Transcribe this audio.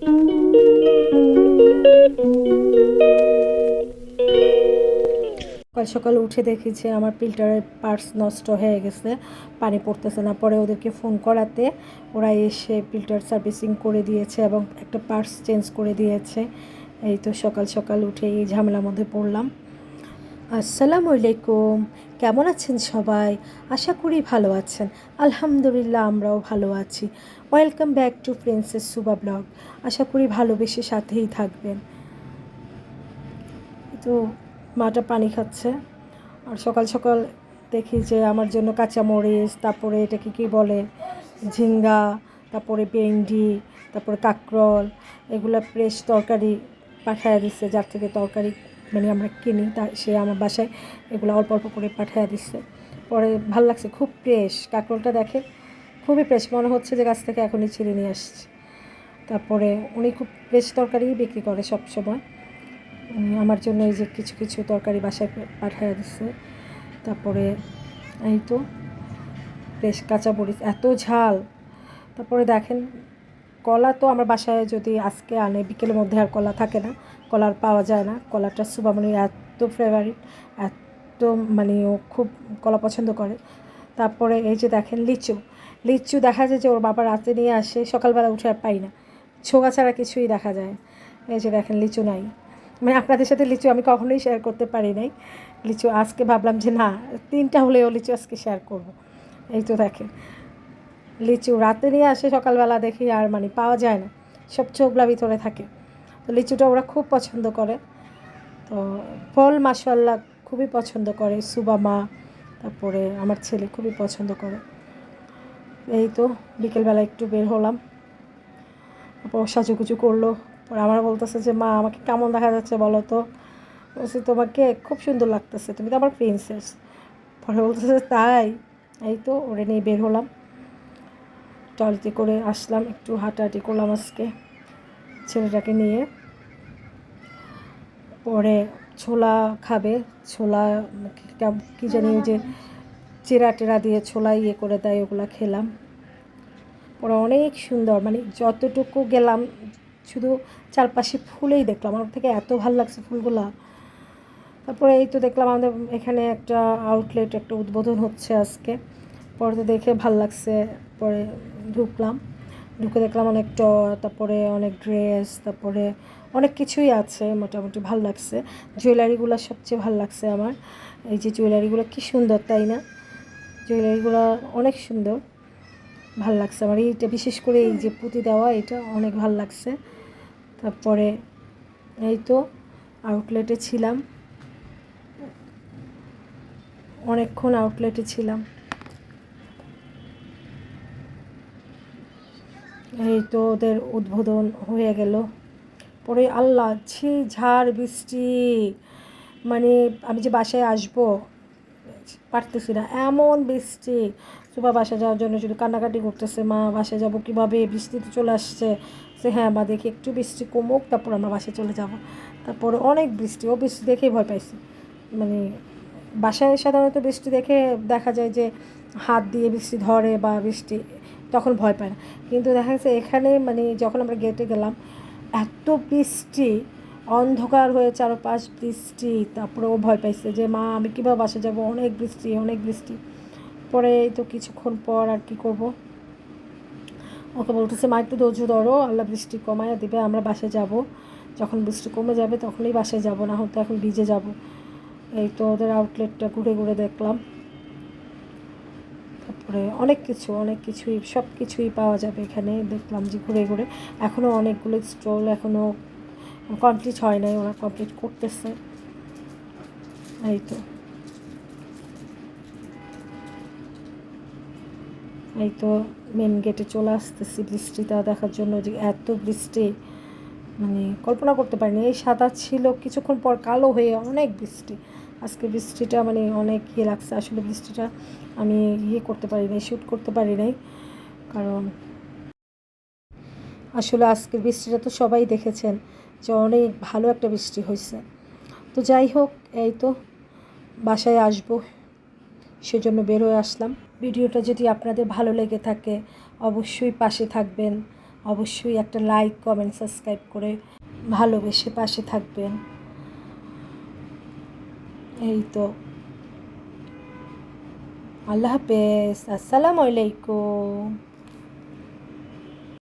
সকাল সকাল উঠে দেখি যে আমার ফিল্টারের পার্টস নষ্ট হয়ে গেছে, পানি পড়তেছে না। পরে ওদেরকে ফোন করাতে ওরা এসে ফিল্টার সার্ভিসিং করে দিয়েছে এবং একটা পার্টস চেঞ্জ করে দিয়েছে। এই তো সকাল সকাল উঠে এই ঝামেলার মধ্যে পড়লাম। আসসালামু আলাইকুম, কেমন আছেন সবাই? আশা করি ভালো আছেন। আলহামদুলিল্লাহ, আমরাও ভালো আছি। Welcome back to Princess Suba blog. আশা করি ভালোবেসে সাথেই থাকবেন। তো মাটা পানি খাচ্ছে, আর সকাল সকাল দেখি যে আমার জন্য কাঁচামরিচ, তারপরে এটাকে কী বলে, ঝিঙ্গা, তারপরে ভেন্ডি, তারপরে কাঁকরোল, এগুলো ফ্রেশ তরকারি পাঠায় দিচ্ছে। যার থেকে তরকারি মানে আমরা কিনি, তা সে আমার বাসায় এগুলো অল্প অল্প করে পাঠায় দিচ্ছে। পরে ভাল লাগছে, খুব ফ্রেশ কাঁকরোলটা, দেখে খুবই ফ্রেশ, মনে হচ্ছে যে গাছ থেকে এখনই ছিঁড়ে নিয়ে আসছে। তারপরে উনি খুব ফ্রেশ তরকারি বিক্রি করে সব সময়। আমার জন্য এই যে কিছু কিছু তরকারি বাসায় পাঠিয়ে দিচ্ছে। তারপরে এই তো বেশ কাঁচা মরিচ, এত ঝাল। তারপরে দেখেন, কলা তো আমার বাসায় যদি আজকে আনে, বিকেলের মধ্যে আর কলা থাকে না, কলা আর পাওয়া যায় না। কলাটা সুবামনির এত ফেভারিট, এত মানে ও খুব কলা পছন্দ করে। তারপরে এই যে দেখেন লিচু, লিচু দেখা যায় যে ওর বাবা রাতে নিয়ে আসে, সকালবেলা উঠে আর পাই না, ছোগা ছাড়া কিছুই দেখা যায়। এই যে দেখেন লিচু নাই, মানে আপনাদের সাথে লিচু আমি কখনোই শেয়ার করতে পারি নাই। লিচু আজকে ভাবলাম যে না, 3টা হলেও লিচু আজকে শেয়ার করব। এই তো দেখেন লিচু রাতে নিয়ে আসে, সকালবেলা দেখি আর মানে পাওয়া যায় না, সব চোখলা ভিতরে থাকে। তো লিচুটা ওরা খুব পছন্দ করে। তো ফল মাশাআল্লাহ খুবই পছন্দ করে সুবামা, তারপরে আমার ছেলে খুবই পছন্দ করে। এই তো বিকেলবেলা একটু বের হলাম, তারপর সাজুগুজু করলো। পরে আমার বলতেছে যে মা, আমাকে কেমন দেখা যাচ্ছে বলো তো? বলছি তোমাকে খুব সুন্দর লাগতেছে, তুমি তো আমার প্রিন্সেস। পরে বলতেছে তাই? এই তো ওরে নিয়ে বের হলাম, ট্রলিতে করে আসলাম, একটু হাঁটাহাঁটি করলাম আজকে ছেলেটাকে নিয়ে। পরে ছোলা খাবে, ছোলা কী জানি ওই যে চেরা টেরা দিয়ে ছোলা ইয়ে করে দেয়, ওগুলো খেলাম। পরে অনেক সুন্দর, মানে যতটুকু গেলাম শুধু চারপাশে ফুলেই দেখলাম, আমার থেকে এত ভালো লাগছে ফুলগুলা। তারপরে এই তো দেখলাম আমাদের এখানে একটা আউটলেট, একটা উদ্বোধন হচ্ছে আজকে। পরে তো দেখে ভাল লাগছে, পরে ঢুকলাম, ঢুকে দেখলাম অনেক তারপরে অনেক ড্রেস, তারপরে অনেক কিছুই আছে, মোটামুটি ভাল লাগছে। জুয়েলারিগুলো সবচেয়ে ভাল লাগছে আমার। এই যে জুয়েলারিগুলো কী সুন্দর, তাই না? জুয়েলারিগুলো অনেক সুন্দর, ভাল লাগছে আমার। এইটা বিশেষ করে এই যে পুঁতি দেওয়া, এটা অনেক ভাল লাগছে। তারপরে এই তো আউটলেটে ছিলাম, অনেকক্ষণ আউটলেটে ছিলাম। এই তো ওদের উদ্বোধন হয়ে গেল। পরে আল্লাহ ছি ঝড় বৃষ্টি, মানে আমি যে বাসায় আসবো পারতেছি না, এমন বৃষ্টি। সুবা বাসা যাওয়ার জন্য শুধু কান্নাকাটি করতেছে, মা বাসায় যাবো কীভাবে, বৃষ্টিতে চলে আসছে। সে হ্যাঁ মা, দেখি একটু বৃষ্টি কমুক, তারপর আমরা বাসায় চলে যাব। তারপরে অনেক বৃষ্টি, ও বৃষ্টি দেখেই ভয় পাইছি। মানে বাসায় সাধারণত বৃষ্টি দেখে দেখা যায় যে হাত দিয়ে বৃষ্টি ধরে বা বৃষ্টি, তখন ভয় পায় না। কিন্তু দেখা যাচ্ছে এখানে মানে যখন আমরা গেটে গেলাম, এত বৃষ্টি, অন্ধকার হয়ে চারপাশ বৃষ্টি। তারপরে ও ভয় পাইছে যে মা, আমি কীভাবে বাসা যাব, অনেক বৃষ্টি অনেক বৃষ্টি। পরে এই তো কিছুক্ষণ পর আর কি করব, ওকে বলতেছে মা একটু ধৈর্য ধরো, আল্লাহ বৃষ্টি কমায়া দিবে, আমরা বাসায় যাব, যখন বৃষ্টি কমে যাবে তখনই বাসায় যাব, না হয়তো এখন ভিজে যাব। এই তো ওদের আউটলেটটা ঘুরে ঘুরে দেখলাম। তারপরে অনেক কিছুই সব কিছুই পাওয়া যাবে এখানে, দেখলাম যে ঘুরে ঘুরে। এখনও অনেকগুলো স্টল এখনও কমপ্লিট হয় নাই, ওরা কমপ্লিট করতেছে। এই তো এই তো মেন গেটে চলে আসতেছি বৃষ্টিটা দেখার জন্য, যে এত বৃষ্টি মানে কল্পনা করতে পারিনি। এই সাদা ছিল, কিছুক্ষণ পর কালো হয়ে অনেক বৃষ্টি। আজকে বৃষ্টিটা মানে অনেক ইয়ে লাগছে, আসলে বৃষ্টিটা আমি ইয়ে করতে পারি নাই, শ্যুট করতে পারি নাই, কারণ আসলে আজকের বৃষ্টিটা তো সবাই দেখেছেন যে অনেক ভালো একটা বৃষ্টি হয়েছে। তো যাই হোক, এই তো বাসায় আসবো সেজন্য বের হয়ে আসলাম। ভিডিওটা যদি আপনাদের ভালো লেগে থাকে অবশ্যই পাশে থাকবেন, অবশ্যই একটা লাইক কমেন্ট সাবস্ক্রাইব করে ভালোবেসে পাশে থাকবেন। এই তো, আল্লাহ হাফেজ, আসসালামু আলাইকুম।